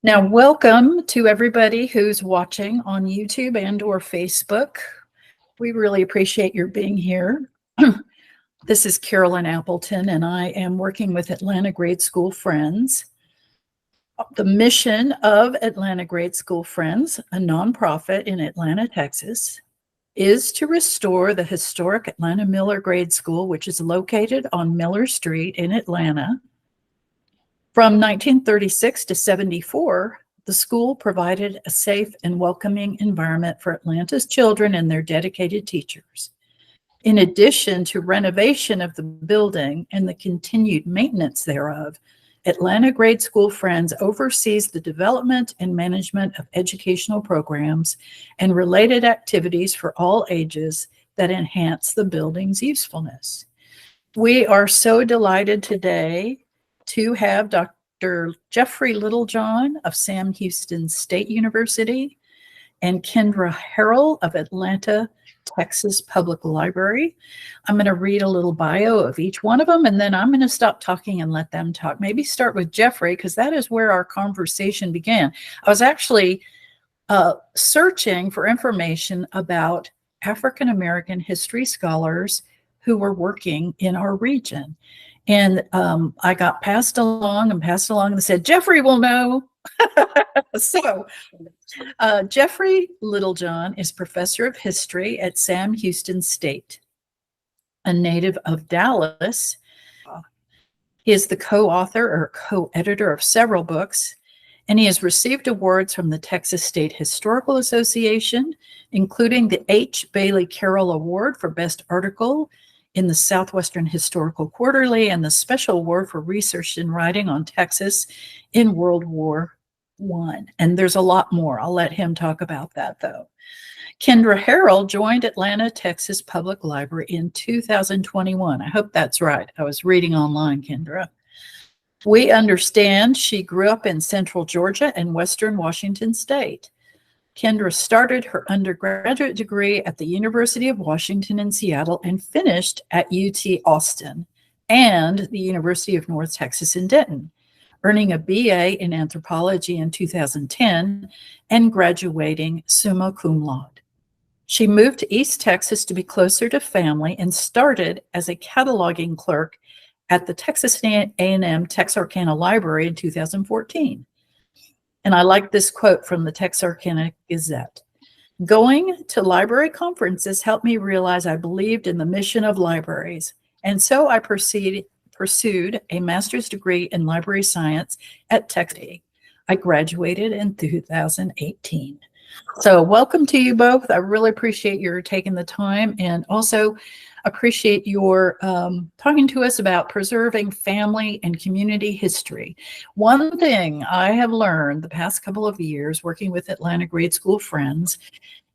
Now, welcome to everybody who's watching on YouTube and or Facebook. We really appreciate your being here. This is Carolyn Appleton, and I am working with Atlanta Grade School Friends. The mission of Atlanta Grade School Friends, a nonprofit in Atlanta, Texas, is to restore the historic Atlanta Miller Grade School, which is located on Miller Street in Atlanta. From 1936 to 74, the school provided a safe and welcoming environment for Atlanta's children and their dedicated teachers. In addition to renovation of the building and the continued maintenance thereof, Atlanta Grade School Friends oversees the development and management of educational programs and related activities for all ages that enhance the building's usefulness. We are so delighted today to have Dr. Jeffrey Littlejohn of Sam Houston State University and Kendra Harrell of Atlanta, Texas Public Library. I'm going to read a little bio of each one of them, and then I'm going to stop talking and let them talk. Maybe start with Jeffrey, because that is where our conversation began. I was actually searching for information about African American history scholars who were working in our region. And I got passed along and said, Jeffrey will know. So Jeffrey Littlejohn is professor of history at Sam Houston State, a native of Dallas. He is the co-author or co-editor of several books, and he has received awards from the Texas State Historical Association, including the H. Bailey Carroll Award for Best Article in the Southwestern Historical Quarterly and the Special Award for Research and Writing on Texas in World War I. And there's a lot more. I'll let him talk about that, though. Kendra Harrell joined Atlanta, Texas Public Library in 2021. I hope that's right. I was reading online, Kendra. We understand she grew up in Central Georgia and Western Washington State. Kendra started her undergraduate degree at the University of Washington in Seattle and finished at UT Austin and the University of North Texas in Denton, earning a BA in anthropology in 2010 and graduating summa cum laude. She moved to East Texas to be closer to family and started as a cataloging clerk at the Texas A&M Texarkana Library in 2014. And I like this quote from the Texarkana Gazette. Going to library conferences helped me realize I believed in the mission of libraries. And so I pursued a master's degree in library science at Texas. I graduated in 2018. So welcome to you both. I really appreciate your taking the time, and also appreciate your talking to us about preserving family and community history. One thing I have learned the past couple of years working with Atlanta Grade School Friends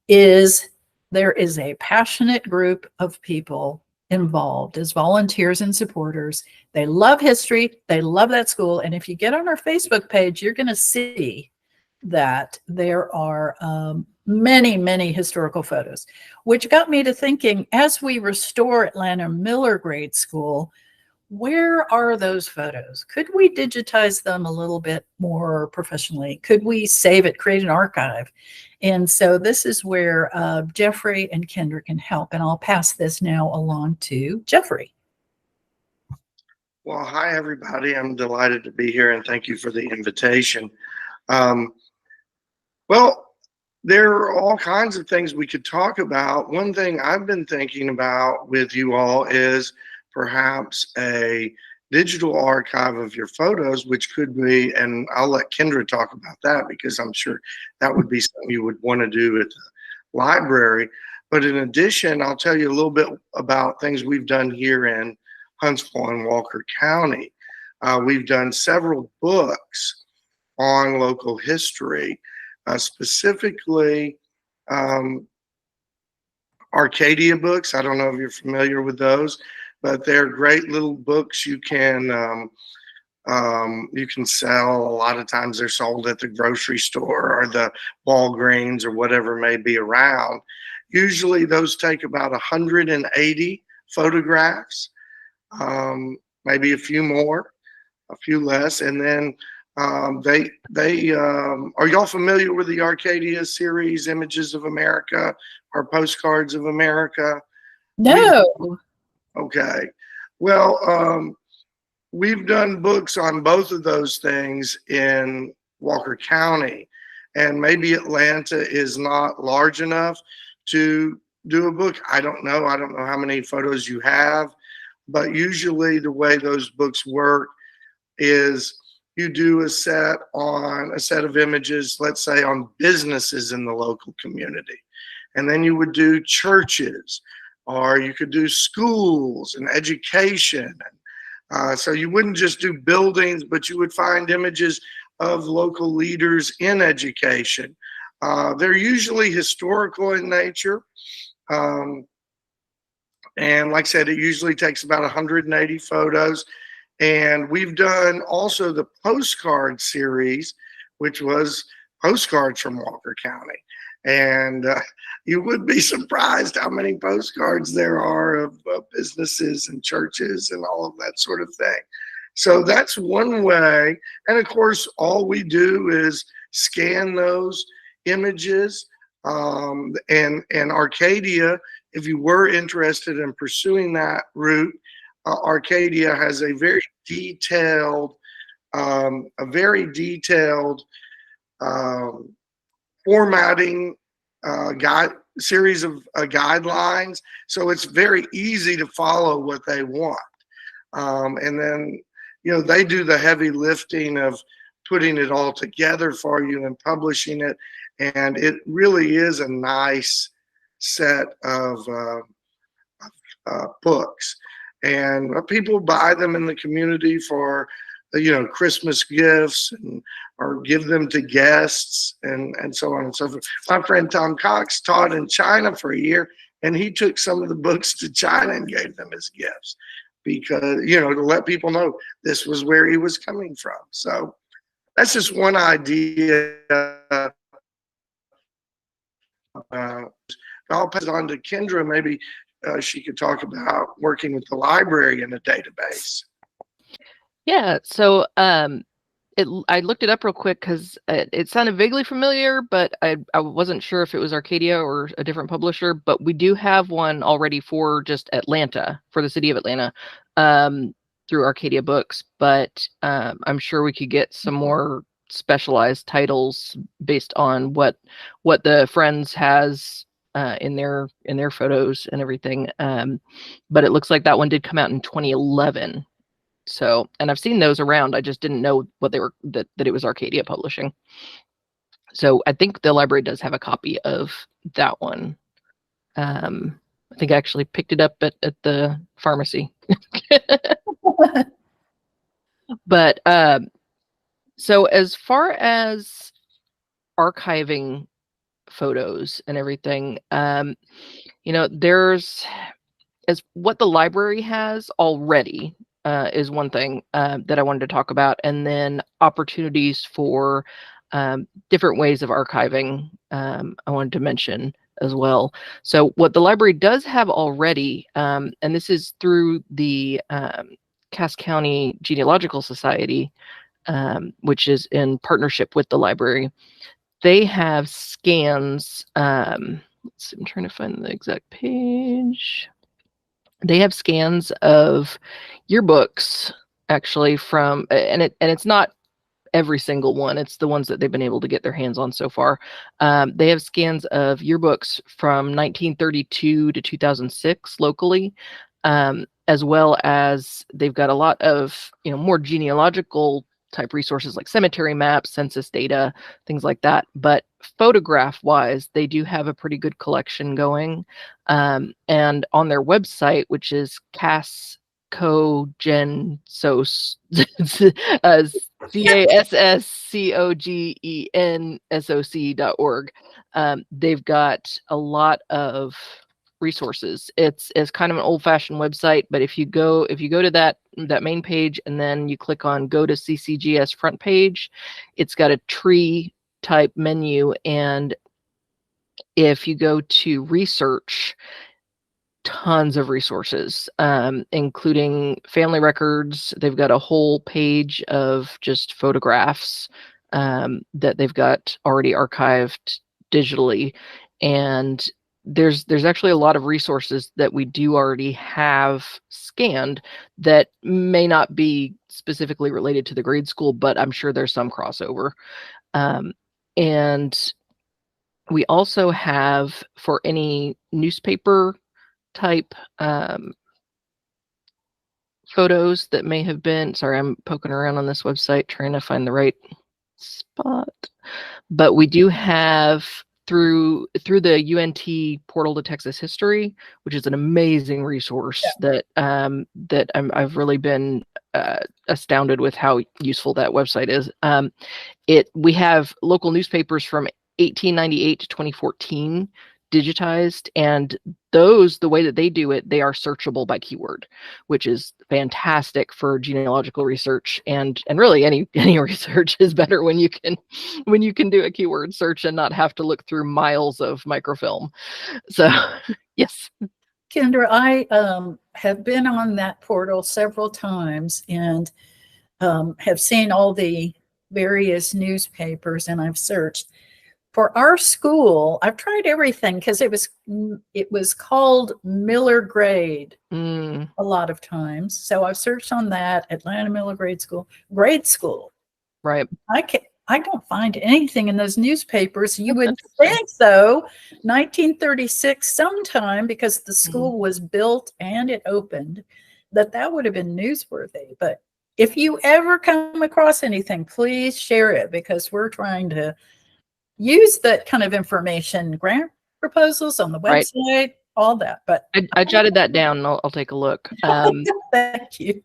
is there is a passionate group of people involved as volunteers and supporters. They love history. They love that school. And if you get on our Facebook page, you're going to see that there are many, many historical photos, which got me to thinking, as we restore Atlanta Miller Grade School, where are those photos? Could we digitize them a little bit more professionally? Could we save it, create an archive? And so this is where Jeffrey and Kendra can help. And I'll pass this now along to Jeffrey. Well, hi, everybody. I'm delighted to be here, and thank you for the invitation. Well, there are all kinds of things we could talk about. One thing I've been thinking about with you all is perhaps a digital archive of your photos, which could be, and I'll let Kendra talk about that because I'm sure that would be something you would want to do at the library. But in addition, I'll tell you a little bit about things we've done here in Huntsville and Walker County. We've done several books on local history. Specifically Arcadia books. I don't know if you're familiar with those, but they're great little books you can sell. A lot of times they're sold at the grocery store or the Walgreens or whatever may be around. Usually those take about 180 photographs, maybe a few more, a few less, and then Are y'all familiar with the Arcadia series, Images of America or Postcards of America? No. Okay. Well, we've done books on both of those things in Walker County, and maybe Atlanta is not large enough to do a book. I don't know. I don't know how many photos you have, but usually the way those books work is you do a set of images, let's say on businesses in the local community. And then you would do churches, or you could do schools and education. So you wouldn't just do buildings, but you would find images of local leaders in education. They're usually historical in nature. Um, and like I said, it usually takes about 180 photos. And we've done also the postcard series, which was postcards from Walker County. And you would be surprised how many postcards there are of businesses and churches and all of that sort of thing. So that's one way. And of course, all we do is scan those images. And Arcadia, if you were interested in pursuing that route, Arcadia has a very detailed, formatting series of guidelines. So it's very easy to follow what they want. And then, they do the heavy lifting of putting it all together for you and publishing it. And it really is a nice set of books. And people buy them in the community for, Christmas gifts, or give them to guests, and so on and so forth. My friend Tom Cox taught in China for a year, and he took some of the books to China and gave them as gifts because, to let people know this was where he was coming from. So that's just one idea. I'll pass it on to Kendra. Maybe she could talk about working with the library in a database. Yeah, so I looked it up real quick because it sounded vaguely familiar, but I wasn't sure if it was Arcadia or a different publisher. But we do have one already for just Atlanta, for the city of Atlanta, through Arcadia Books. But I'm sure we could get some more specialized titles based on what the Friends has in their photos and everything. But it looks like that one did come out in 2011. So, and I've seen those around. I just didn't know what they were, that it was Arcadia Publishing. So I think the library does have a copy of that one. I think I actually picked it up at the pharmacy. But so as far as archiving photos and everything, there's, as what the library has already, is one thing that I wanted to talk about, and then opportunities for different ways of archiving I wanted to mention as well. So what the library does have already, and this is through the Cass County Genealogical Society, which is in partnership with the library, they have scans. Let's see, I'm trying to find the exact page. They have scans of yearbooks, actually, from, and it's not every single one. It's the ones that they've been able to get their hands on so far. They have scans of yearbooks from 1932 to 2006 locally, as well as they've got a lot of more genealogical type resources like cemetery maps, census data, things like that. But photograph wise, they do have a pretty good collection going. And on their website, which is CassCogensos, CassCogensoc.org, they've got a lot of resources. It's kind of an old-fashioned website, but if you go to that main page and then you click on go to CCGS front page, it's got a tree type menu, and if you go to research, tons of resources, including family records. They've got a whole page of just photographs that they've got already archived digitally. And there's actually a lot of resources that we do already have scanned that may not be specifically related to the grade school, but I'm sure there's some crossover. And we also have, for any newspaper type photos that may have been, sorry, I'm poking around on this website trying to find the right spot, but we do have through the UNT portal to Texas history, which is an amazing resource that I've really been astounded with how useful that website is. We have local newspapers from 1898 to 2014 digitized, and those, the way that they do it, they are searchable by keyword, which is fantastic for genealogical research, and really any research is better when you can do a keyword search and not have to look through miles of microfilm. So yes. Kendra, I have been on that portal several times and have seen all the various newspapers, and I've searched. For our school, I've tried everything because it was called Miller Grade a lot of times. So I've searched on that, Atlanta Miller Grade School. Right. I don't find anything in those newspapers. You would think so. 1936 sometime, because the school was built and it opened, that would have been newsworthy. But if you ever come across anything, please share it, because we're trying to use that kind of information, grant proposals on the website, all that. But I jotted that down, and I'll take a look. Thank you.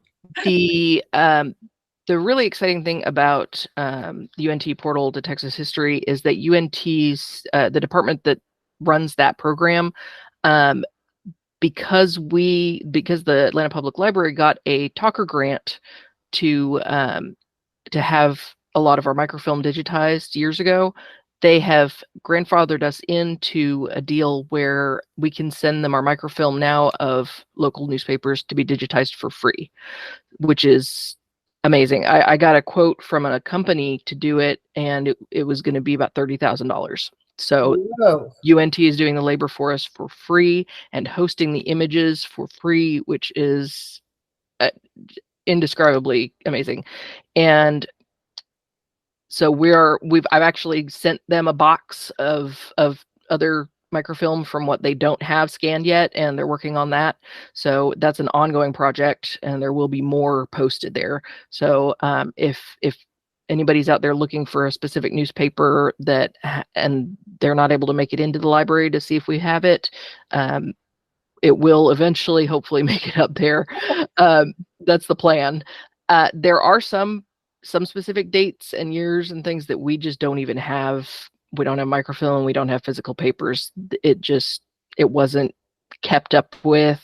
The really exciting thing about the UNT portal to Texas history is that UNT's the department that runs that program, because the Atlanta Public Library got a talker grant to have a lot of our microfilm digitized years ago. They have grandfathered us into a deal where we can send them our microfilm now of local newspapers to be digitized for free, which is amazing. I got a quote from a company to do it, and it was going to be about $30,000. So Whoa. UNT is doing the labor for us for free and hosting the images for free, which is indescribably amazing. And so I've actually sent them a box of other microfilm from what they don't have scanned yet, and they're working on that. So that's an ongoing project, and there will be more posted there. So if anybody's out there looking for a specific newspaper and they're not able to make it into the library to see if we have it, it will eventually hopefully make it up there. That's the plan. There are some specific dates and years and things that we just don't even have. We don't have microfilm. We don't have physical papers. It wasn't kept up with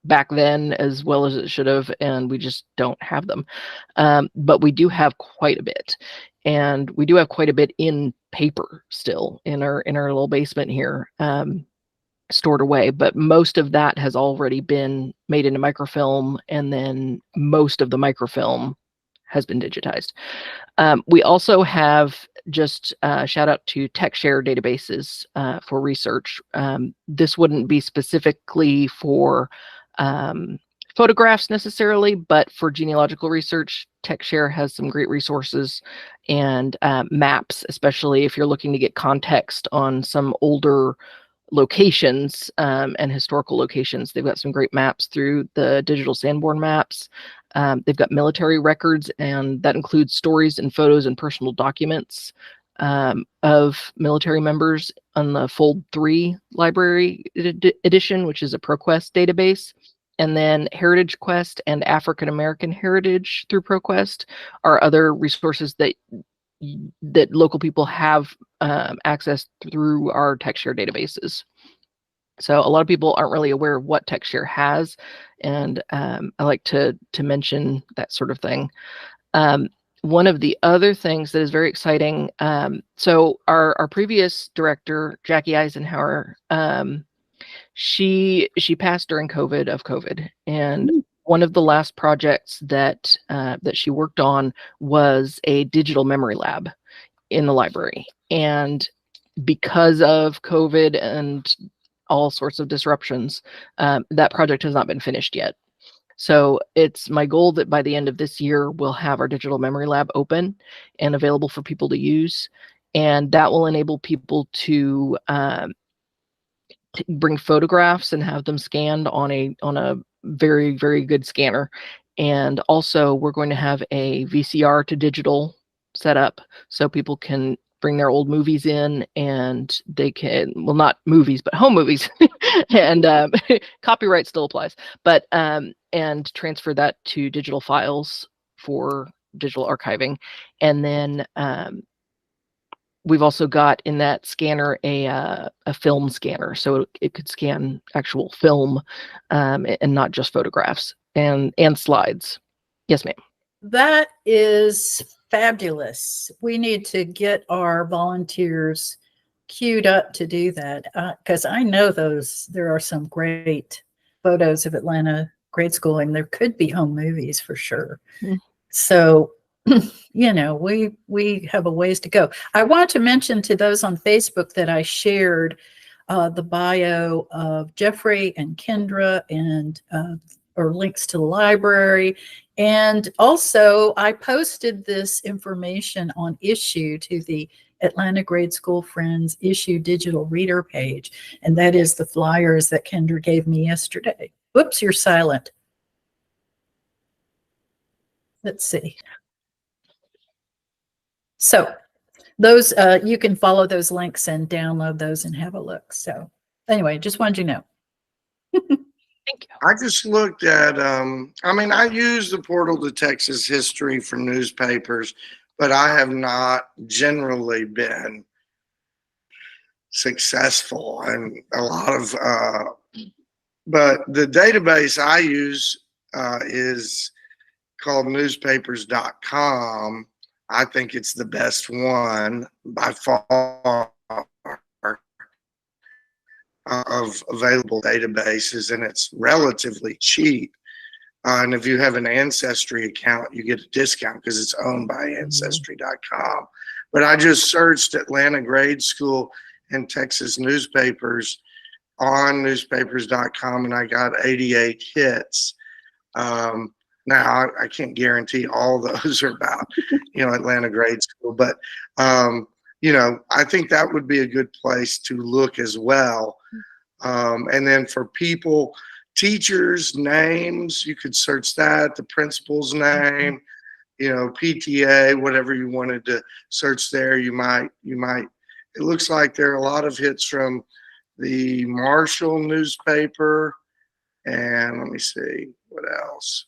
back then as well as it should have, and we just don't have them. But we do have quite a bit, and we do have quite a bit in paper still in our little basement here, stored away. But most of that has already been made into microfilm, and then most of the microfilm has been digitized. We also have just shout out to TechShare databases for research. This wouldn't be specifically for photographs necessarily, but for genealogical research, TechShare has some great resources and maps, especially if you're looking to get context on some older locations and historical locations. They've got some great maps through the digital Sanborn maps. They've got military records, and that includes stories and photos and personal documents of military members on the Fold 3 library edition, which is a ProQuest database. And then Heritage Quest and African American Heritage through ProQuest are other resources that local people have access through our TechShare databases. So a lot of people aren't really aware of what TechShare has, and I like to mention that sort of thing. One of the other things that is very exciting, so our previous director, Jackie Eisenhower, She passed during COVID, and Mm. one of the last projects that that she worked on was a digital memory lab in the library. And because of COVID and all sorts of disruptions, that project has not been finished yet. So it's my goal that by the end of this year, we'll have our digital memory lab open and available for people to use. And that will enable people to bring photographs and have them scanned on a very, very good scanner. And also we're going to have a VCR to digital setup so people can bring their old movies in, and they can, well, not movies, but home movies, and copyright still applies, but and transfer that to digital files for digital archiving. And then we've also got in that scanner a film scanner, so it could scan actual film, and not just photographs and slides. Yes, ma'am. That is fabulous. We need to get our volunteers queued up to do that, because I know there are some great photos of Atlanta grade school, and there could be home movies for sure. Mm. So, we have a ways to go. I want to mention to those on Facebook that I shared the bio of Jeffrey and Kendra, and or links to the library. And also, I posted this information on Issue to the Atlanta Grade School Friends Issue digital reader page. And that is the flyers that Kendra gave me yesterday. Whoops, you're silent. Let's see. So those, you can follow those links and download those and have a look. So anyway, just wanted you to know. Thank you. I just looked at, I mean, I use the portal to Texas history for newspapers, but I have not generally been successful. And a lot of, but the database I use is called newspapers.com. I think it's the best one by far of available databases, and it's relatively cheap. And if you have an Ancestry account, you get a discount because it's owned by Ancestry.com. But I just searched Atlanta Grade School and Texas newspapers on newspapers.com, and I got 88 hits. Now, I can't guarantee all those are about, Atlanta Grade School, but, I think that would be a good place to look as well. And then for people, teachers' names, you could search that, the principal's name, PTA, whatever you wanted to search there, you might, it looks like there are a lot of hits from the Marshall newspaper, and let me see, what else?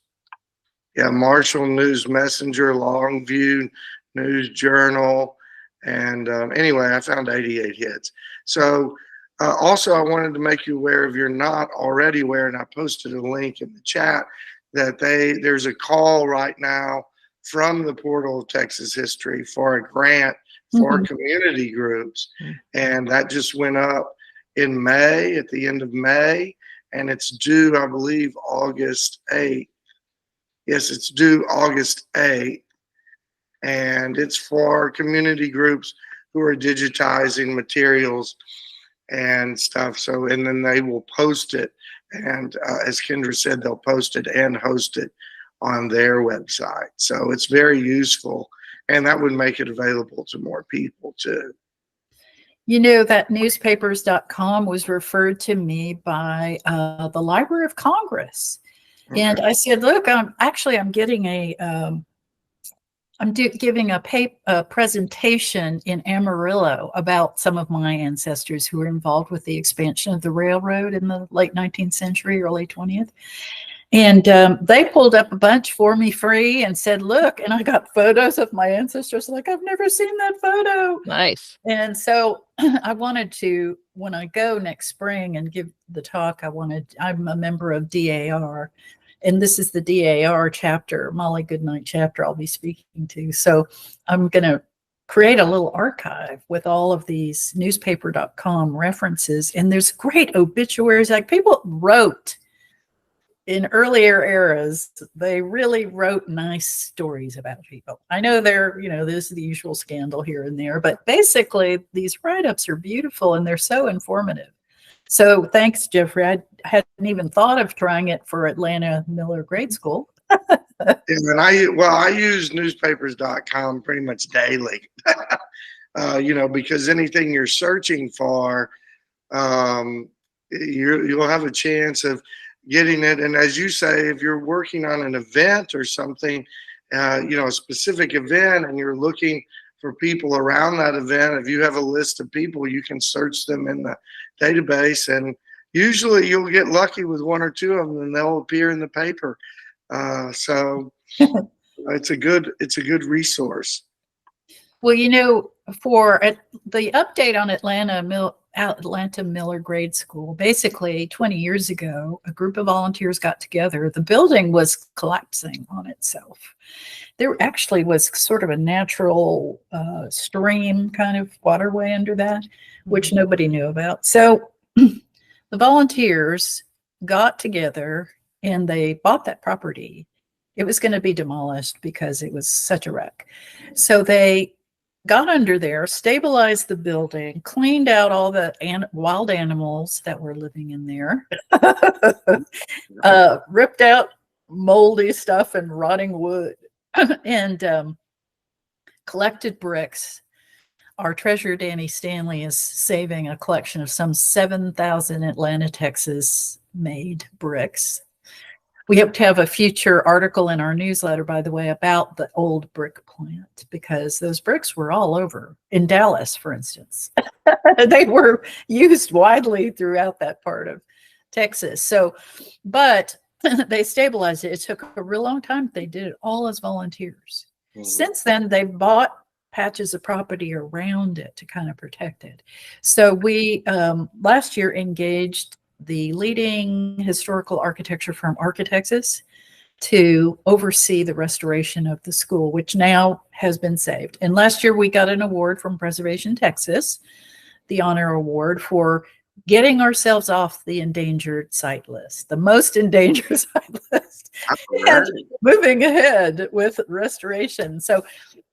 Yeah, Marshall News Messenger, Longview News Journal, and anyway, I found 88 hits. So also, I wanted to make you aware, if you're not already aware, and I posted a link in the chat, that there's a call right now from the Portal of Texas History for a grant for community groups, and that just went up in May, at the end of May, and it's due, I believe, August 8th. Yes, it's due August 8th, and it's for community groups who are digitizing materials and stuff. So, and then they will post it, and as Kendra said, they'll post it and host it on their website. So it's very useful, and that would make it available to more people too. That newspapers.com was referred to me by the Library of Congress. Okay. And I said, look, I'm getting giving a presentation in Amarillo about some of my ancestors who were involved with the expansion of the railroad in the late 19th century, early 20th. And they pulled up a bunch for me free and said, look, and I got photos of my ancestors. Like, I've never seen that photo. Nice. And so I wanted to, when I go next spring and give the talk, I'm a member of DAR. And this is the DAR chapter, Molly Goodnight chapter I'll be speaking to. So I'm going to create a little archive with all of these newspaper.com references. And there's great obituaries. Like people wrote in earlier eras, they really wrote nice stories about people. I know there's the usual scandal here and there, but basically these write-ups are beautiful and they're so informative. So thanks, Jeffrey. I hadn't even thought of trying it for Atlanta Miller Grade School. And I use newspapers.com pretty much daily, because anything you're searching for, you'll have a chance of getting it. And as you say, if you're working on an event or something, a specific event, and you're looking for people around that event, if you have a list of people, you can search them in the database, and usually you'll get lucky with one or two of them, and they'll appear in the paper. So it's a good resource. Well, for the update on Atlanta Miller Grade School, basically 20 years ago, a group of volunteers got together. The building was collapsing on itself. There actually was sort of a natural stream kind of waterway under that, which nobody knew about. So the volunteers got together and they bought that property. It was going to be demolished because it was such a wreck. So they got under there, stabilized the building, cleaned out all the wild animals that were living in there, ripped out moldy stuff and rotting wood, and collected bricks. Our treasurer, Danny Stanley, is saving a collection of some 7,000 Atlanta, Texas made bricks. We hope to have a future article in our newsletter, by the way, about the old brick plant, because those bricks were all over. In Dallas, for instance. They were used widely throughout that part of Texas. So, but they stabilized it. It took a real long time. They did it all as volunteers. Since then, they've bought patches of property around it to kind of protect it. So we last year engaged the leading historical architecture firm, Architectus, to oversee the restoration of the school, which now has been saved. And last year we got an award from Preservation Texas, the honor award for getting ourselves off the endangered site list, the most endangered site list, and moving ahead with restoration. So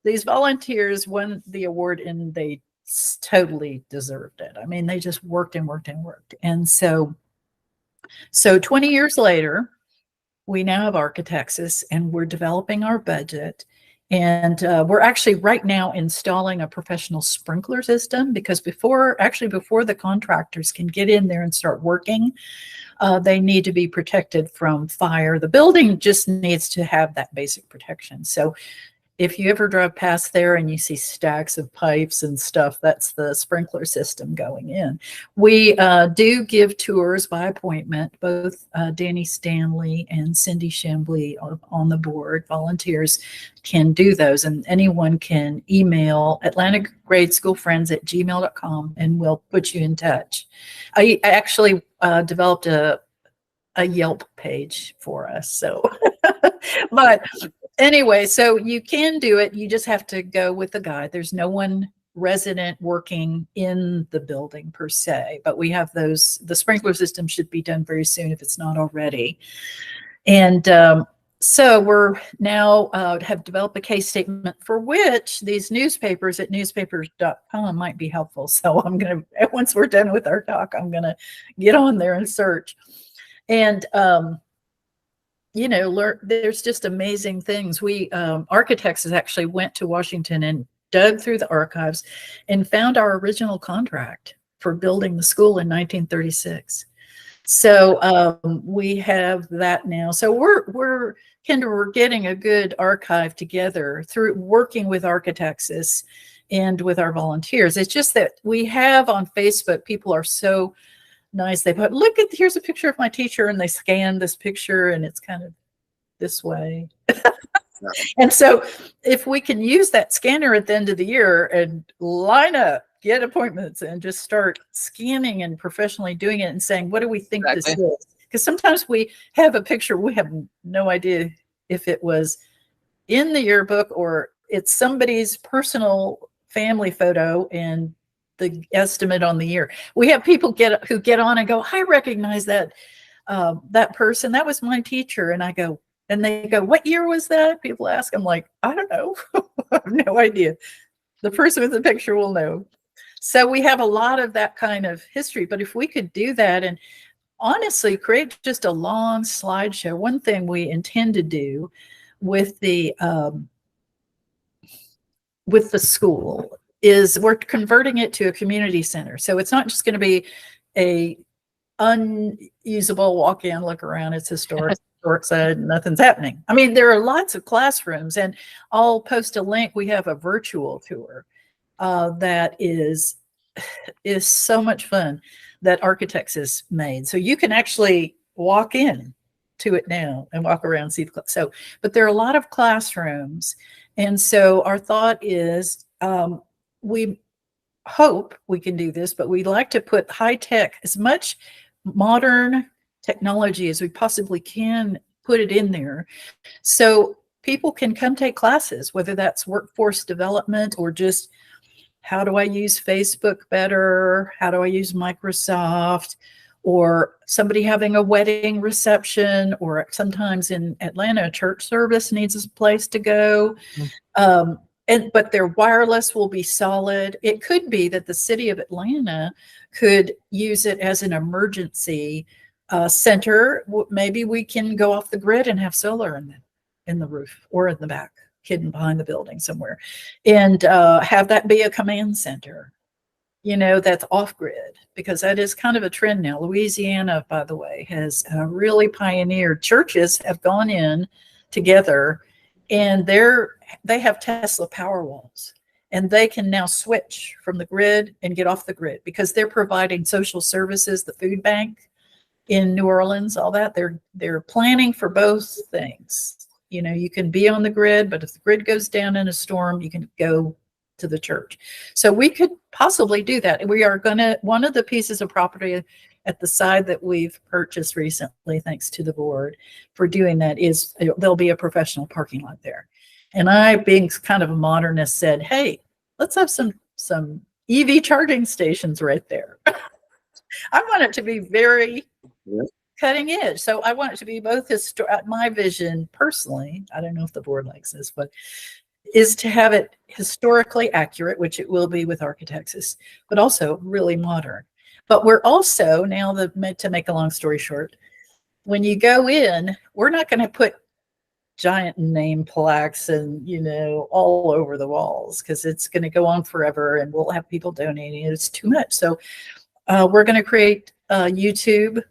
these volunteers won the award and they totally deserved it. I mean, they just worked and worked and worked. And so 20 years later, we now have Architectus and we're developing our budget. And we're actually right now installing a professional sprinkler system, because before the contractors can get in there and start working, they need to be protected from fire. The building just needs to have that basic protection. So if you ever drive past there and you see stacks of pipes and stuff, that's the sprinkler system going in. We do give tours by appointment. Both Danny Stanley and Cindy Chambly on the board, volunteers, can do those. And anyone can email atlantagradeSchoolFriends@gmail.com and we'll put you in touch. I actually developed a Yelp page for us. So, but anyway, so you can do it. You just have to go with the guide. There's no one resident working in the building per se, but we have those. The sprinkler system should be done very soon if it's not already. And so we're now have developed a case statement for which these newspapers at newspapers.com might be helpful. So I'm going to, once we're done with our talk, I'm going to get on there and search. And there's just amazing things. We Architects actually went to Washington and dug through the archives and found our original contract for building the school in 1936. So we have that now. So Kendra, we're getting a good archive together through working with Architectus and with our volunteers. It's just that we have on Facebook, people are so nice. They put, here's a picture of my teacher, and they scan this picture and it's kind of this way. And so if we can use that scanner at the end of the year and line up, get appointments and just start scanning and professionally doing it and saying, what do we think this is? Because sometimes we have a picture, we have no idea if it was in the yearbook or it's somebody's personal family photo and the estimate on the year. We have people who get on and go, I recognize that that person. That was my teacher. And I go, and they go, what year was that? People ask. I'm like, I don't know. I have no idea. The person with the picture will know. So we have a lot of that kind of history. But if we could do that and honestly create just a long slideshow, one thing we intend to do with the school is we're converting it to a community center. So it's not just going to be a unusable walk in, look around, it's historic, side, nothing's happening. I mean, there are lots of classrooms, and I'll post a link. We have a virtual tour that is so much fun that Architects has made. So you can actually walk in to it now and walk around, see the so, but there are a lot of classrooms. And so our thought is we hope we can do this, but we'd like to put high tech, as much modern technology as we possibly can, put it in there so people can come take classes, whether that's workforce development or just how do I use Facebook better? How do I use Microsoft? Or somebody having a wedding reception, or sometimes in Atlanta, a church service needs a place to go. But their wireless will be solid. It could be that the city of Atlanta could use it as an emergency center. Maybe we can go off the grid and have solar in the roof or in the back, hidden behind the building somewhere, and have that be a command center, that's off grid, because that is kind of a trend now. Louisiana, by the way, has really pioneered. Churches have gone in together, and they have Tesla power walls, and they can now switch from the grid and get off the grid because they're providing social services, the food bank in New Orleans, all that. They're planning for both things. You can be on the grid, but if the grid goes down in a storm, you can go to the church. So we could possibly do that. We are one of the pieces of property at the side that we've purchased recently, thanks to the board for doing that, is there'll be a professional parking lot there. And I, being kind of a modernist, said, hey, let's have some EV charging stations right there. I want it to be very cutting edge. So I want it to be both my vision personally, I don't know if the board likes this, but is to have it historically accurate, which it will be with Architects, but also really modern. But we're also now, to make a long story short, when you go in, we're not going to put giant name plaques and, all over the walls, because it's going to go on forever and we'll have people donating. It's too much. So we're going to create YouTube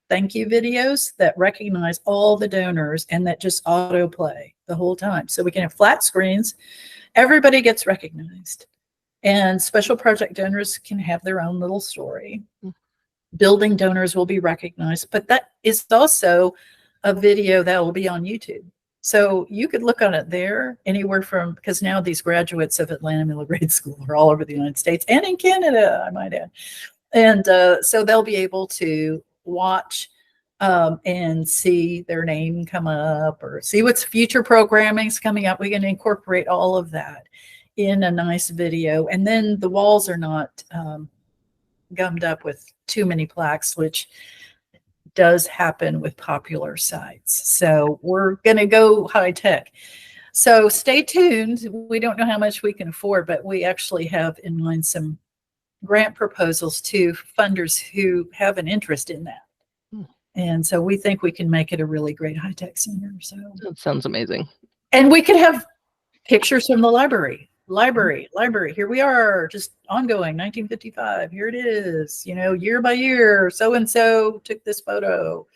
thank you videos that recognize all the donors and that just autoplay the whole time. So we can have flat screens. Everybody gets recognized. And special project donors can have their own little story. Building donors will be recognized. But that is also a video that will be on YouTube. So you could look on it there, anywhere from, because now these graduates of Atlanta Middle Grade School are all over the United States and in Canada, I might add. And so they'll be able to watch and see their name come up, or see what's future programming is coming up. We're going to incorporate all of that in a nice video. And then the walls are not gummed up with too many plaques, which does happen with popular sites. So we're going to go high tech. So stay tuned. We don't know how much we can afford, but we actually have in mind some grant proposals to funders who have an interest in that. And so we think we can make it a really great high-tech center. So that sounds amazing. And we could have pictures from the library. Here we are, just ongoing, 1955. Here it is, year by year, so-and-so took this photo.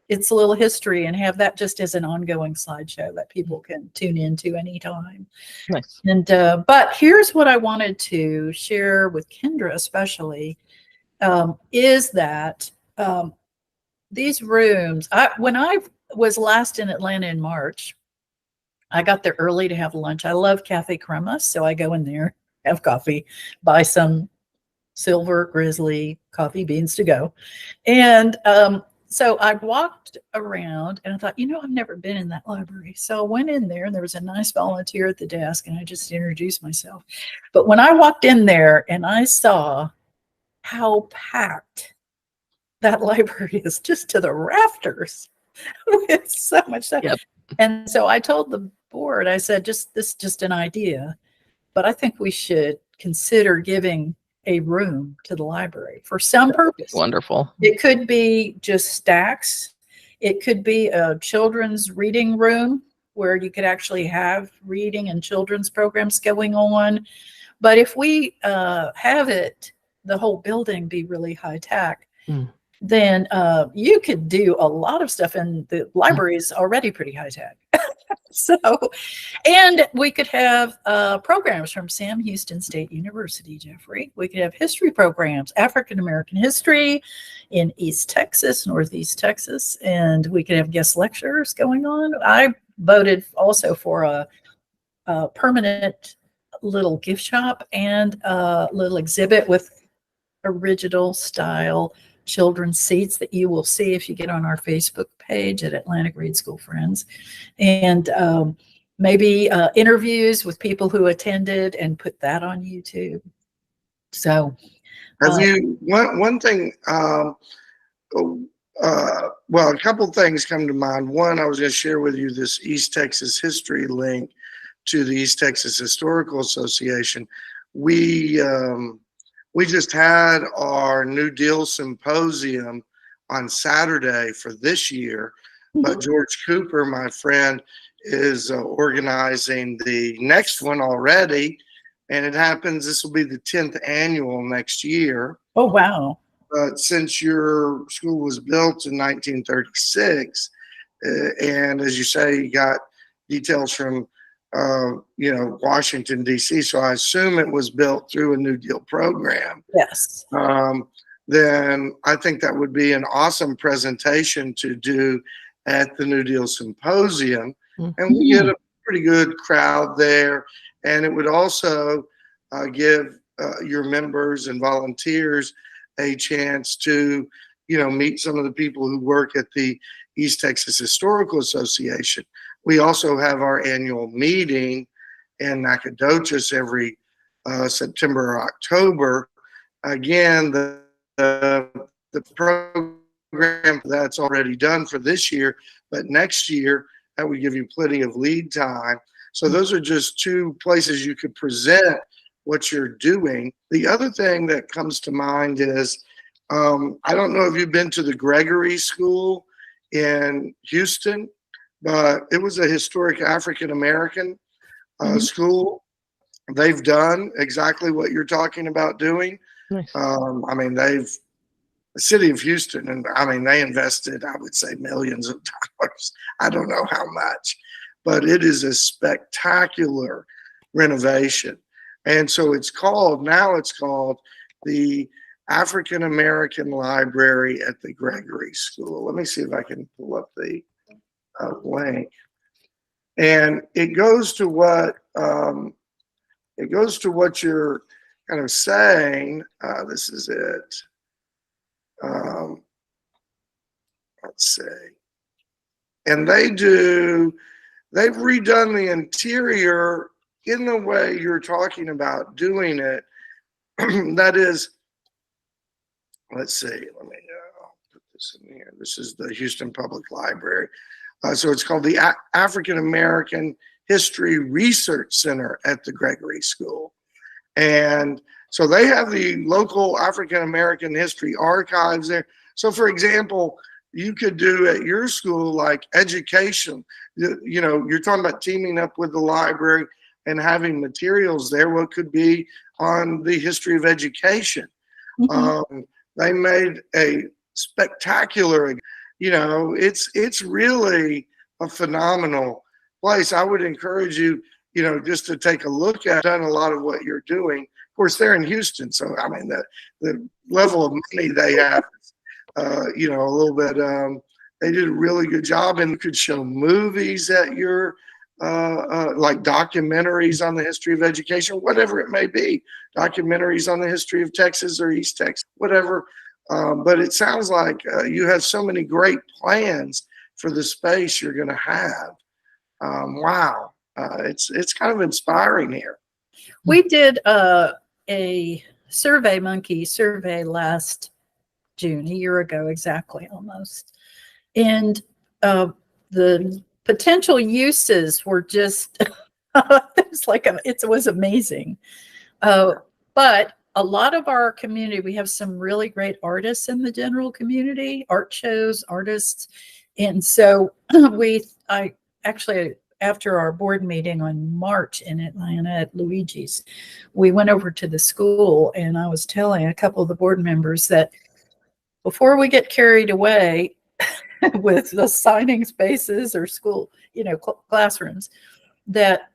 It's a little history, and have that just as an ongoing slideshow that people can tune into anytime. Nice. And but here's what I wanted to share with Kendra especially, is that these rooms, when I was last in Atlanta in March, I got there early to have lunch. I love Cafe Crema, so I go in there, have coffee, buy some Silver Grizzly coffee beans to go. And so I walked around and I thought, I've never been in that library. So I went in there and there was a nice volunteer at the desk and I just introduced myself. But when I walked in there and I saw how packed that library is just to the rafters with so much stuff. Yep. And so I told the board, I said, this is just an idea, but I think we should consider giving a room to the library for some purpose. Wonderful. It could be just stacks. It could be a children's reading room where you could actually have reading and children's programs going on. But if we have it, the whole building be really high tech, then you could do a lot of stuff, and the library is already pretty high tech. So, and we could have programs from Sam Houston State University, Jeffrey. We could have history programs, African American history in East Texas, Northeast Texas, and we could have guest lectures going on. I voted also for a permanent little gift shop and a little exhibit with original style children's seats that you will see if you get on our Facebook page at Atlantic Read School Friends, and maybe interviews with people who attended and put that on YouTube. So have you one thing, well, a couple things come to mind. One, I was going to share with you this East Texas history link to the East Texas Historical Association. We just had our New Deal symposium on Saturday for this year, but George Cooper, my friend, is organizing the next one already, and it happens, this will be the 10th annual next year. Oh, wow. But since your school was built in 1936, and as you say, you got details from Washington, D.C., so I assume it was built through a New Deal program. Yes. Then I think that would be an awesome presentation to do at the New Deal Symposium. And we get a pretty good crowd there. And it would also give your members and volunteers a chance to, meet some of the people who work at the East Texas Historical Association. We also have our annual meeting in Nacogdoches every September or October. Again, the program that's already done for this year, but next year that would give you plenty of lead time. So those are just two places you could present what you're doing. The other thing that comes to mind is, I don't know if you've been to the Gregory School in Houston, but it was a historic African American school. They've done exactly what you're talking about doing. Nice. The city of Houston, and they invested, I would say, millions of dollars. I don't know how much, but it is a spectacular renovation. And so it's called the African American Library at the Gregory School. Let me see if I can pull up the link. And it goes to what you're kind of saying. This is it. Let's see. And they've redone the interior in the way you're talking about doing it. That is, let's see, let me put this in here. This is the Houston Public Library. So it's called the African American History Research Center at the Gregory School. And so they have the local African American history archives there. So for example, you could do at your school like education, you're talking about teaming up with the library and having materials there. What could be on the history of education? They made a spectacular, it's really a phenomenal place. I would encourage you, just to take a look at. Done a lot of what you're doing. Of course, they're in Houston, so the level of money they have, a little bit. They did a really good job, and you could show movies at your like documentaries on the history of education, whatever it may be, documentaries on the history of Texas or East Texas, whatever. But it sounds like you have so many great plans for the space you're going to have. Wow, it's kind of inspiring here. We did a survey monkey survey last June, a year ago exactly, almost, and the potential uses were just it was amazing. But a lot of our community, we have some really great artists in the general community, art shows, artists. And so I actually, after our board meeting on March in Atlanta at Luigi's, we went over to the school, and I was telling a couple of the board members that before we get carried away with assigning spaces or school, classrooms, that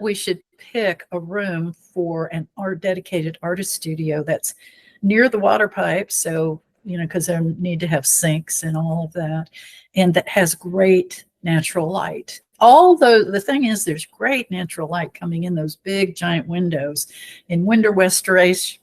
we should pick a room for an dedicated artist studio that's near the water pipe. So, because they need to have sinks and all of that, and that has great natural light. Although the thing is, there's great natural light coming in those big giant windows, and window restoration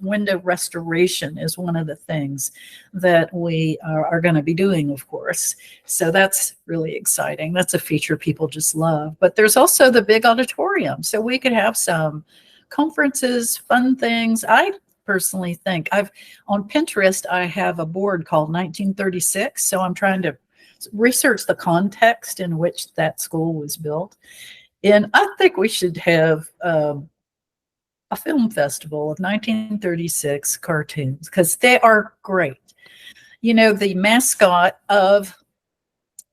is one of the things that we are going to be doing, of course. So that's really exciting. That's a feature people just love. But there's also the big auditorium, so we could have some conferences, fun things. I personally think on Pinterest, I have a board called 1936. So I'm trying to research the context in which that school was built. And I think we should have a film festival of 1936 cartoons, because they are great. The mascot of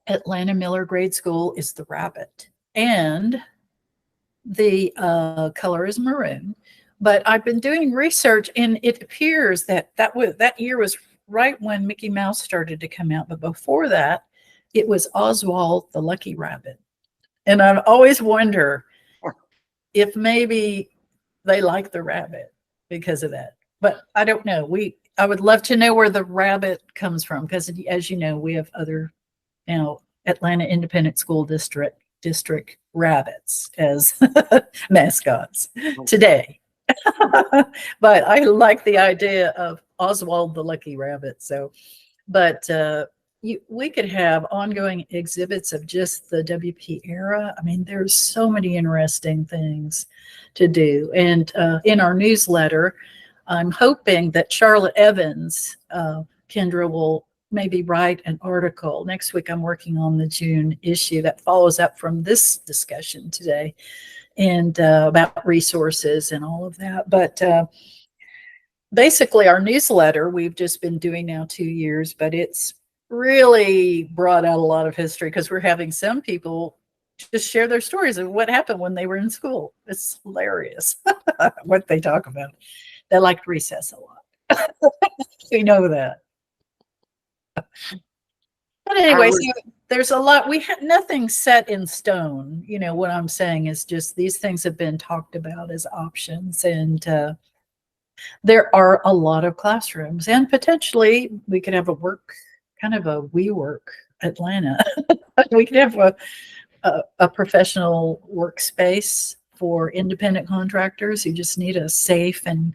Atlanta Miller Grade School is the rabbit, and the color is maroon. But I've been doing research, and it appears that year was right when Mickey Mouse started to come out. But before that, it was Oswald the Lucky Rabbit. And I always wonder if maybe they like the rabbit because of that. But I don't know. I would love to know where the rabbit comes from, because as you know, we have other Atlanta Independent School District rabbits as mascots today. But I like the idea of Oswald the Lucky Rabbit. So, but we could have ongoing exhibits of just the WP era. I mean, there's so many interesting things to do. And in our newsletter, I'm hoping that Charlotte Evans, Kendra, will maybe write an article. Next week, I'm working on the June issue that follows up from this discussion today, and about resources and all of that. But basically, our newsletter, we've just been doing now 2 years, but it's really brought out a lot of history, because we're having some people just share their stories of what happened when they were in school. It's hilarious what they talk about. They liked recess a lot. We know that. But anyway, so there's a lot. We have nothing set in stone. What I'm saying is just these things have been talked about as options, and there are a lot of classrooms, and potentially we could have a WeWork Atlanta. We could have a professional workspace for independent contractors who just need a safe and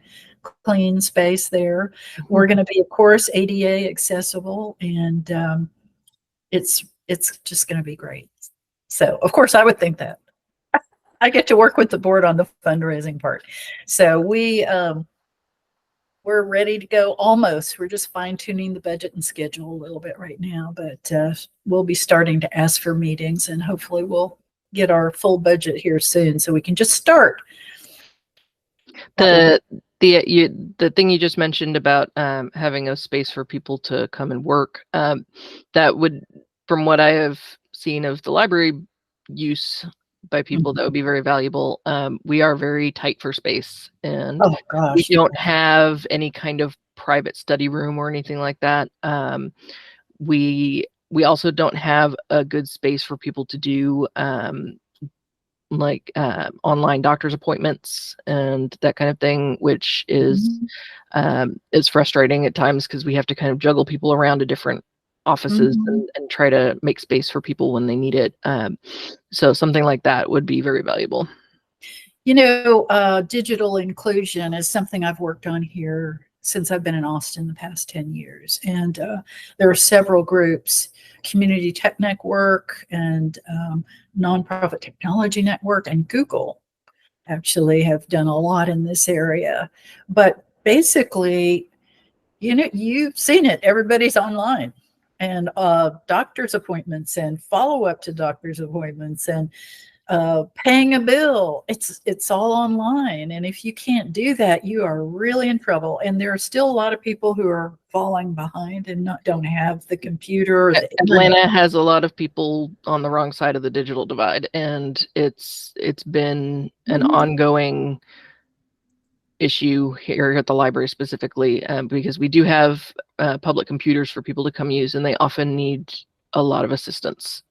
clean space there. We're going to be, of course, ADA accessible, and it's just going to be great. So, of course, I would think that. I get to work with the board on the fundraising part. So we're ready to go almost. We're just fine-tuning the budget and schedule a little bit right now, but we'll be starting to ask for meetings, and hopefully we'll get our full budget here soon so we can just start. The thing you just mentioned about having a space for people to come and work, that would, from what I have seen of the library use by people, that would be very valuable. We are very tight for space, and we don't have any kind of private study room or anything like that. We also don't have a good space for people to do online doctor's appointments and that kind of thing, which is frustrating at times, because we have to kind of juggle people around to different offices and try to make space for people when they need it. So something like that would be very valuable. Digital inclusion is something I've worked on here since I've been in Austin the past 10 years. And there are several groups, Community Tech Network and Nonprofit Technology Network and Google actually have done a lot in this area. But basically, you've seen it. Everybody's online, and doctor's appointments and follow-up to doctor's appointments and paying a bill. It's all online. And if you can't do that, you are really in trouble. And there are still a lot of people who are falling behind and don't have the computer. Or the Atlanta has a lot of people on the wrong side of the digital divide, and it's been an ongoing issue here at the library specifically, because we do have public computers for people to come use, and they often need a lot of assistance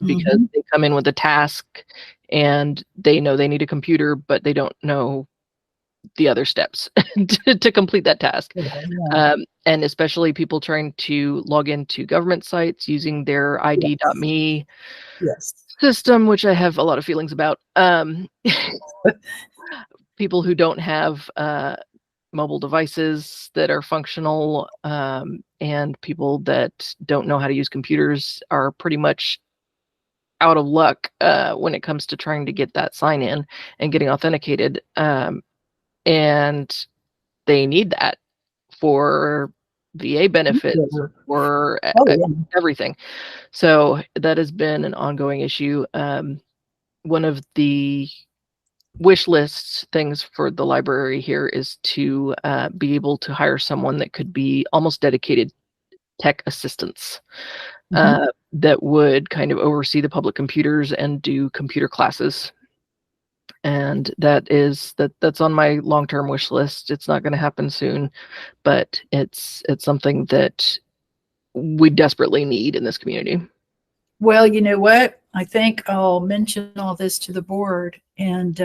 because they come in with a task and they know they need a computer, but they don't know the other steps to complete that task. And especially people trying to log into government sites using their ID.me system, which I have a lot of feelings about. People who don't have mobile devices that are functional, and people that don't know how to use computers are pretty much out of luck when it comes to trying to get that sign in and getting authenticated. And they need that for VA benefits, for everything. So that has been an ongoing issue. One of the wish list things for the library here is to be able to hire someone that could be almost dedicated tech assistants, that would kind of oversee the public computers and do computer classes. And that's on my long-term wish list. It's not going to happen soon, but it's something that we desperately need in this community. Well, you know what? I think I'll mention all this to the board, and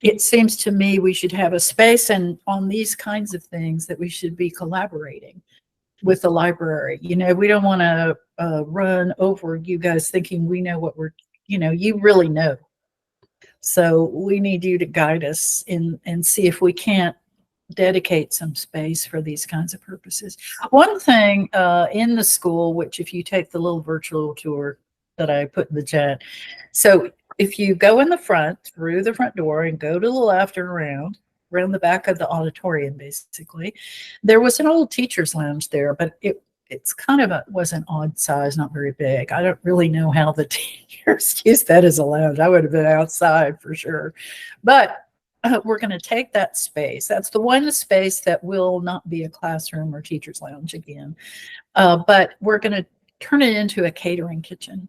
it seems to me we should have a space, and on these kinds of things that we should be collaborating with the library. We don't want to run over you guys thinking we know what you really know. So we need you to guide us in and see if we can't dedicate some space for these kinds of purposes. One thing in the school, which if you take the little virtual tour that I put in the chat, so if you go in the front through the front door and go to the left and around the back of the auditorium, basically, there was an old teacher's lounge there, but it's kind of was an odd size, not very big. I don't really know how the teachers use that as a lounge. I would have been outside for sure. But we're going to take that space. That's the one space that will not be a classroom or teacher's lounge again. But we're going to turn it into a catering kitchen,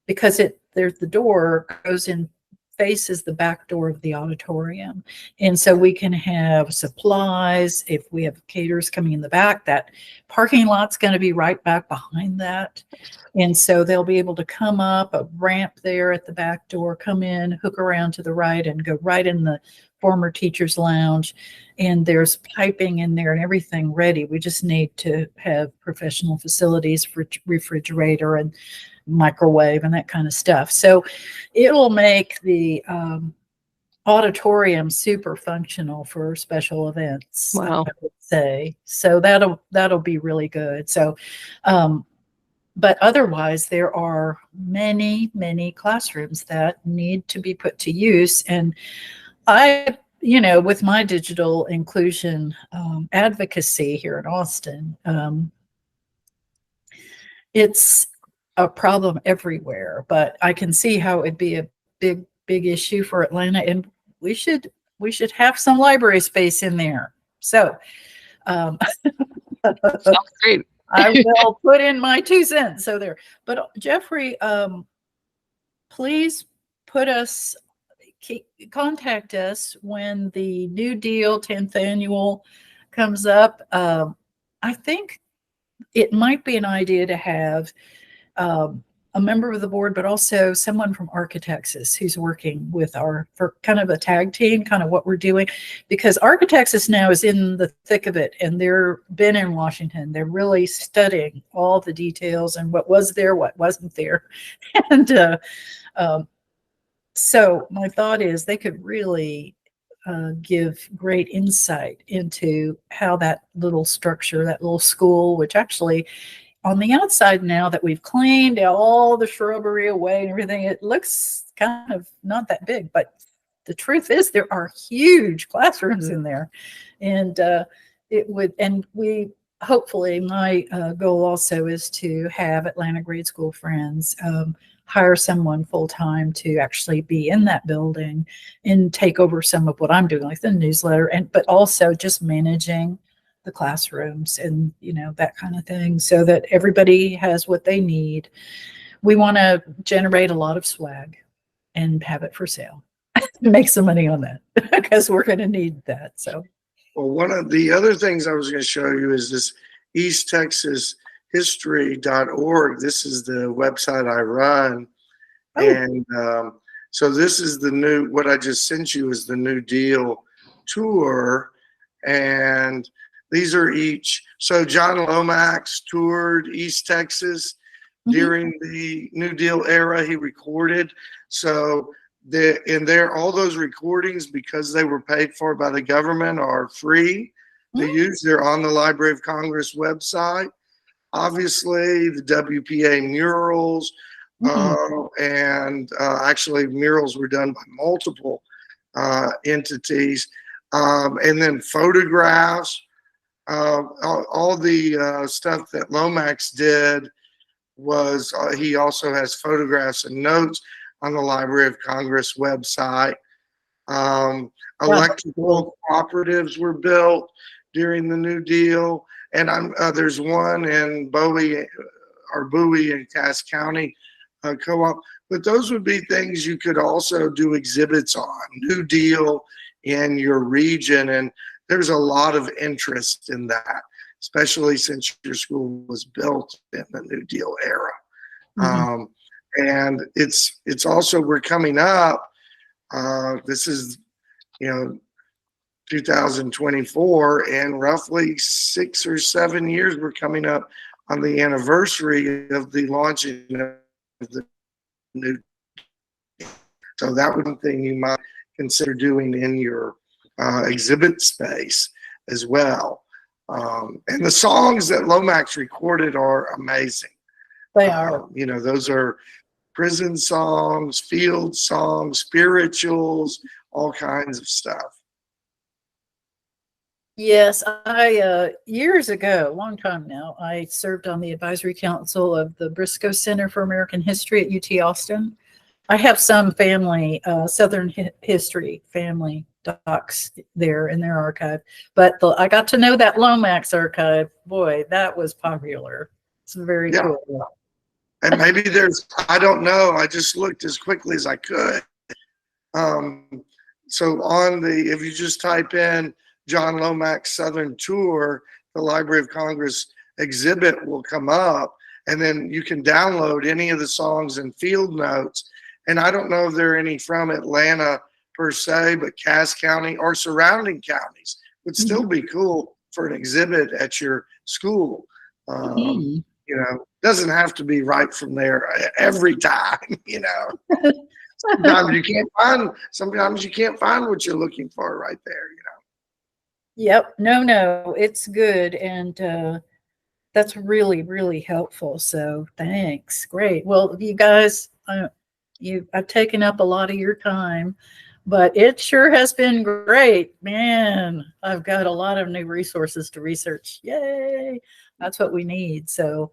because there's the door goes in, faces the back door of the auditorium. And so we can have supplies. If we have caterers coming in the back, that parking lot's going to be right back behind that. And so they'll be able to come up a ramp there at the back door, come in, hook around to the right, and go right in the former teacher's lounge. And there's piping in there and everything ready. We just need to have professional facilities for refrigerator and microwave and that kind of stuff. So it'll make the auditorium super functional for special events. Wow. I would say. So that'll be really good. So but otherwise there are many classrooms that need to be put to use. And I with my digital inclusion advocacy here in Austin, it's a problem everywhere, but I can see how it'd be a big issue for Atlanta, and we should have some library space in there. So sounds great. I will put in my 2 cents. So there, but Jeffrey, please contact us when the New Deal 10th annual comes up. I think it might be an idea to have a member of the board, but also someone from Architectus who's working with for kind of a tag team, kind of what we're doing, because Architectus now is in the thick of it, and they're been in Washington. They're really studying all the details and what was there, what wasn't there. And so my thought is they could really give great insight into how that little structure, that little school, which actually on the outside, now that we've cleaned all the shrubbery away and everything, it looks kind of not that big, but the truth is there are huge classrooms in there. And we hopefully, my goal also is to have Atlanta Grade School Friends hire someone full-time to actually be in that building and take over some of what I'm doing, like the newsletter, but also just managing the classrooms and, that kind of thing, so that everybody has what they need. We want to generate a lot of swag and have it for sale. Make some money on that because we're going to need that. So, well, one of the other things I was going to show you is this easttexashistory.org. This is the website I run. Oh. And so this is what I just sent you is the New Deal tour. And these are so John Lomax toured East Texas during the New Deal era. He recorded. So all those recordings, because they were paid for by the government, are free to use. They're on the Library of Congress website. Obviously, the WPA murals, and actually murals were done by multiple entities, and then photographs. All the stuff that Lomax did was he also has photographs and notes on the Library of Congress website. Electrical cooperatives were built during the New Deal, and there's one in Bowie in Cass County co-op. But those would be things you could also do exhibits on, New Deal in your region, and there's a lot of interest in that, especially since your school was built in the New Deal era. And it's also, we're coming up, this is, 2024, and roughly 6 or 7 years, we're coming up on the anniversary of the launching of the New Deal. So that would be something you might consider doing in your exhibit space as well. And the songs that Lomax recorded are amazing. They are. Those are prison songs, field songs, spirituals, all kinds of stuff. Yes, I years ago, a long time now, I served on the advisory council of the Briscoe Center for American History at UT Austin. I have some family, Southern history family docs there in their archive, but I got to know that Lomax archive. Boy, that was popular. It's very cool. And maybe I don't know, I just looked as quickly as I could. So if you just type in John Lomax Southern Tour, the Library of Congress exhibit will come up, and then you can download any of the songs and field notes. And I don't know if there are any from Atlanta per se, but Cass County or surrounding counties would still be cool for an exhibit at your school. Doesn't have to be right from there every time, Sometimes you can't find what you're looking for right there, Yep. No, it's good. And that's really, really helpful. So thanks. Great. Well, you guys, I've taken up a lot of your time, but it sure has been great. Man, I've got a lot of new resources to research. Yay. That's what we need. So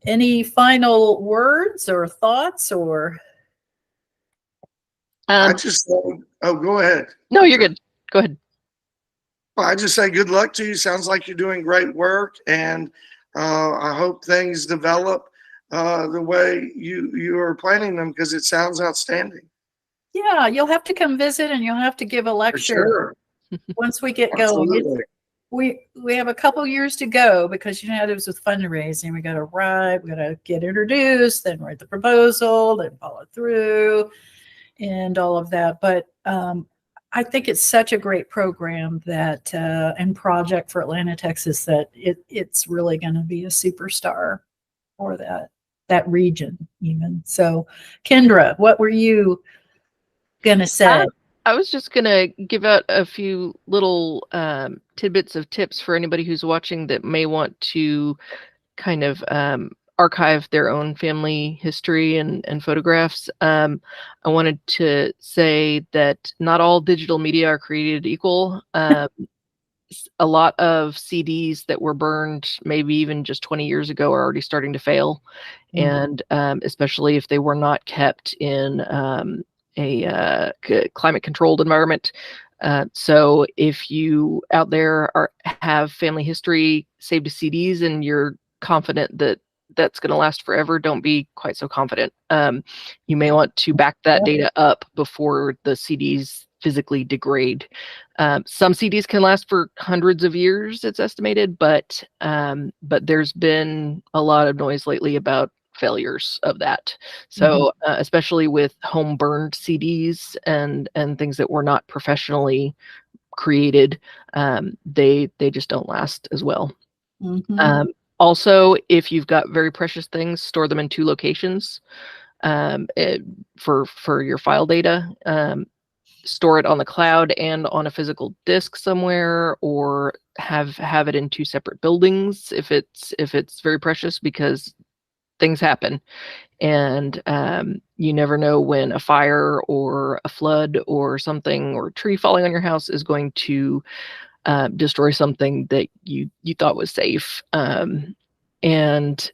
any final words or thoughts or? I just go ahead. No, you're good. Go ahead. Well, I just say good luck to you. Sounds like you're doing great work, and I hope things develop the way you are planning them, because it sounds outstanding. Yeah, you'll have to come visit, and you'll have to give a lecture once we get going. We have a couple years to go, because how it is with fundraising. We got to write, we got to get introduced, then write the proposal, then follow through, and all of that. But I think it's such a great program that and project for Atlanta, Texas, that it's really going to be a superstar for that region even. So, Kendra, what were you going to say? I was just gonna give out a few little tidbits of tips for anybody who's watching that may want to kind of archive their own family history and photographs. I wanted to say that not all digital media are created equal. A lot of CDs that were burned maybe even just 20 years ago are already starting to fail. And especially if they were not kept in a climate controlled environment. So if you out there have family history saved to CDs and you're confident that that's going to last forever, don't be quite so confident. You may want to back that data up before the CDs physically degrade. Some CDs can last for hundreds of years, it's estimated, but there's been a lot of noise lately about failures of that. So especially with home burned CDs and things that were not professionally created, they just don't last as well. Also, if you've got very precious things, store them in 2 locations for your file data. Store it on the cloud and on a physical disk somewhere, or have it in 2 separate buildings if it's very precious, because things happen, and you never know when a fire or a flood or something or a tree falling on your house is going to destroy something that you thought was safe. And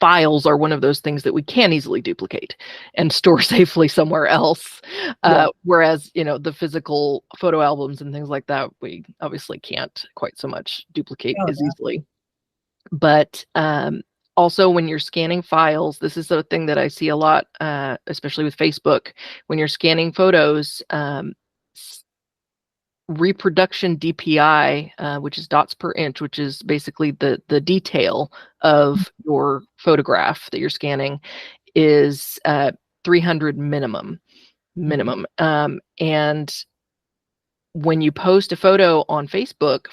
files are one of those things that we can easily duplicate and store safely somewhere else. Whereas, the physical photo albums and things like that, we obviously can't quite so much duplicate as easily. But also, when you're scanning files, this is the thing that I see a lot, especially with Facebook. When you're scanning photos, reproduction DPI, which is dots per inch, which is basically the detail of your photograph that you're scanning, is 300 minimum. And when you post a photo on Facebook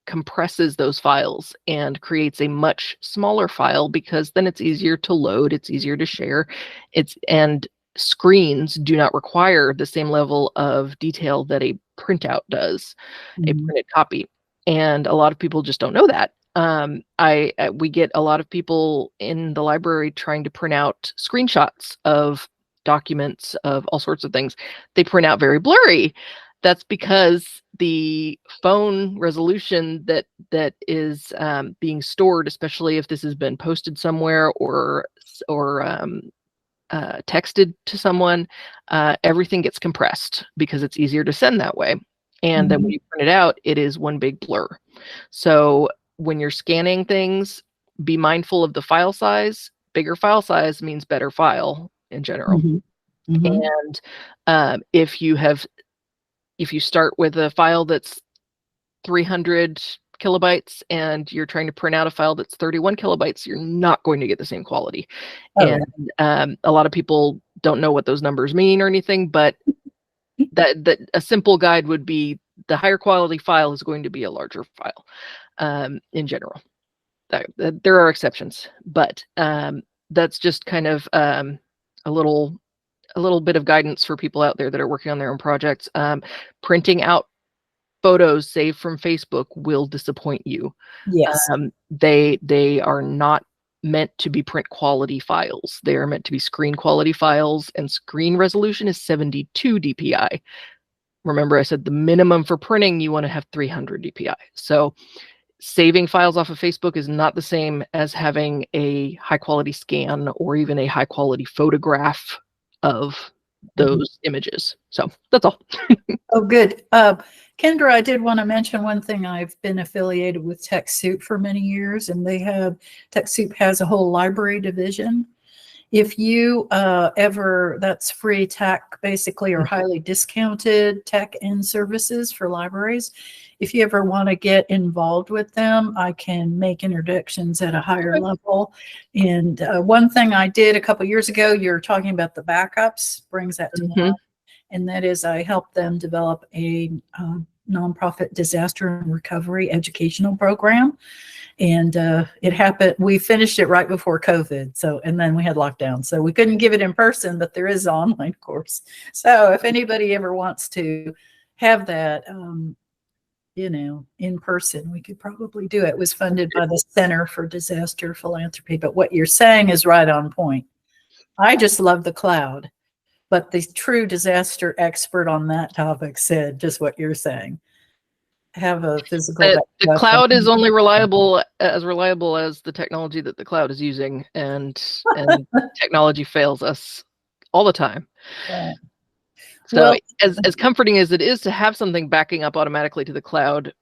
compresses those files and creates a much smaller file, because then it's easier to load, it's easier to share. And screens do not require the same level of detail that a printout does, a printed copy. And a lot of people just don't know that. We get a lot of people in the library trying to print out screenshots of documents of all sorts of things. They print out very blurry. That's because the phone resolution that is being stored, especially if this has been posted somewhere or texted to someone, everything gets compressed because it's easier to send that way. And then when you print it out, it is one big blur. So when you're scanning things, be mindful of the file size. Bigger file size means better file in general. And if you start with a file that's 300 kilobytes and you're trying to print out a file that's 31 kilobytes, you're not going to get the same quality. And a lot of people don't know what those numbers mean or anything, but that a simple guide would be the higher quality file is going to be a larger file in general. There are exceptions, but that's just kind of a little bit of guidance for people out there that are working on their own projects. Printing out photos saved from Facebook will disappoint you. They are not meant to be print quality files. They are meant to be screen quality files, and screen resolution is 72 DPI. Remember, I said the minimum for printing, you want to have 300 DPI. So saving files off of Facebook is not the same as having a high quality scan or even a high quality photograph of those images. So that's all. Oh, good. Kendra, I did want to mention one thing. I've been affiliated with TechSoup for many years, and TechSoup has a whole library division. If you that's free tech, basically, or highly discounted tech and services for libraries. If you ever want to get involved with them, I can make introductions at a higher level. And one thing I did a couple years ago, you're talking about the backups, brings that to mind. And that is, I helped them develop a nonprofit disaster and recovery educational program. And it happened, we finished it right before COVID. So, and then we had lockdown. So we couldn't give it in person, but there is an online course. So if anybody ever wants to have that, in person, we could probably do it. It was funded by the Center for Disaster Philanthropy. But what you're saying is right on point. I just love the cloud, but the true disaster expert on that topic said just what you're saying. Have a physical. The cloud is only reliable as the technology that the cloud is using, and technology fails us all the time. Right. So Well, as comforting as it is to have something backing up automatically to the cloud,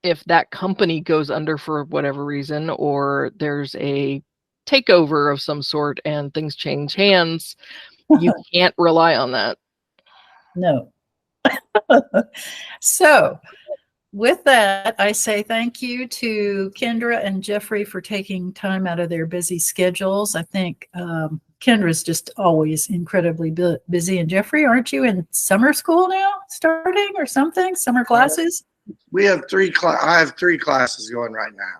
if that company goes under for whatever reason, or there's a takeover of some sort and things change hands, you can't rely on that. No. So with that, I say thank you to Kendra and Jeffrey for taking time out of their busy schedules. I think Kendra's just always incredibly busy. And Jeffrey, aren't you in summer school now, starting or something? Summer classes? We have I have 3 classes going right now.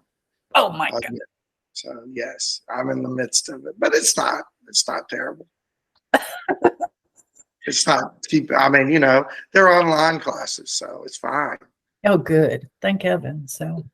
Oh my God. So yes, I'm in the midst of it, but it's not terrible. It's not I mean, they're online classes, so it's fine. Oh, good. Thank heaven. So,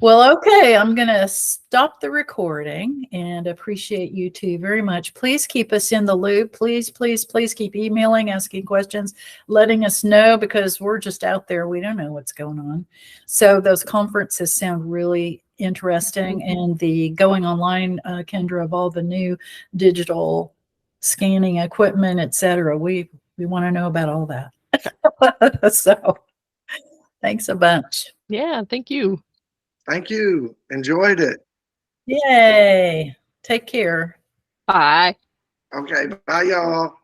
well, okay. I'm going to stop the recording and appreciate you two very much. Please keep us in the loop. Please, please, please keep emailing, asking questions, letting us know, because we're just out there. We don't know what's going on. So those conferences sound really interesting. And the going online, Kendra, of all the new digital scanning equipment, et cetera, we want to know about all that. So thanks a bunch. Yeah, thank you. Thank you. Enjoyed it. Yay. Take care. Bye. Okay, bye y'all.